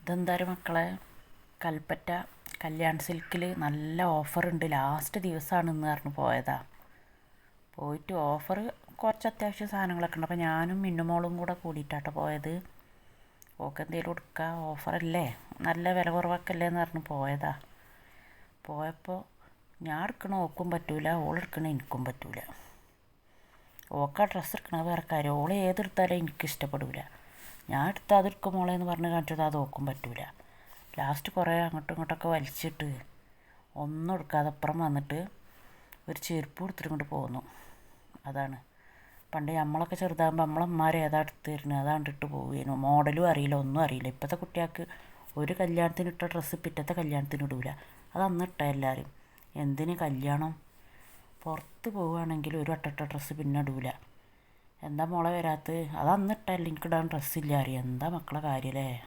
ഇതെന്തായാലും മക്കളെ, കൽപ്പറ്റ കല്യാൺ സിൽക്കിൽ നല്ല ഓഫറുണ്ട്, ലാസ്റ്റ് ദിവസമാണ് ഇന്ന് പറഞ്ഞ് പോയതാ. പോയിട്ട് ഓഫർ കുറച്ച് അത്യാവശ്യം സാധനങ്ങളൊക്കെ ഉണ്ട്. അപ്പോൾ ഞാനും മിന്നുമോളും കൂടെ കൂടിയിട്ടാട്ടോ പോയത്. ഓൾക്ക് എന്തെങ്കിലും എടുക്കുക, ഓഫറല്ലേ, നല്ല വില കുറവൊക്കെ എന്ന് പറഞ്ഞ് പോയതാ. പോയപ്പോൾ ഞാൻ എടുക്കണ ഓൾക്കും പറ്റൂല, ഓളെടുക്കണ എനിക്കും പറ്റൂല. ഓൾക്ക് ആ ഡ്രസ്സ് എടുക്കണത് വേറെ കാര്യം, ഓൾ ഏതെടുത്താലും എനിക്ക് ഇഷ്ടപ്പെടില്ല. ഞാൻ എടുത്താൽ അതെടുക്കും മോളെ എന്ന് പറഞ്ഞ് കാണിച്ചത് അത് ഓൾക്കും പറ്റൂല. ലാസ്റ്റ് കുറേ അങ്ങോട്ടും ഇങ്ങോട്ടൊക്കെ വലിച്ചിട്ട് ഒന്നും എടുക്കാതെ അപ്പുറം വന്നിട്ട് ഒരു ചെരുപ്പ് കൊടുത്തിട്ട് ഇങ്ങോട്ട് പോന്നു. അതാണ് പണ്ട് നമ്മളൊക്കെ ചെറുതാകുമ്പോൾ നമ്മളമ്മമാർ ഏതാ എടുത്ത് തരുന്നത് അതാണ്ട് ഇട്ട് പോവുകയായിരുന്നു. മോഡലും അറിയില്ല, ഒന്നും അറിയില്ല. ഇപ്പോഴത്തെ കുട്ടികൾക്ക് ഒരു കല്യാണത്തിന് ഇട്ട ഡ്രസ്സ് പിറ്റത്തെ കല്യാണത്തിന് ഇടൂല. അത് അന്ന് ഇട്ട എല്ലാവരും. എന്തിന് കല്യാണം, പുറത്ത് പോവുകയാണെങ്കിൽ ഒരു വട്ടമിട്ട ഡ്രസ്സ് പിന്നെ ഇടൂല. എന്താ മോളെ വരാത്തത്, അത് അന്ന് ഇട്ടല്ലേ, എനിക്ക് ഇടാൻ ഡ്രസ്സില്ല അറിയാം. എന്താ മക്കളെ കാര്യമല്ലേ.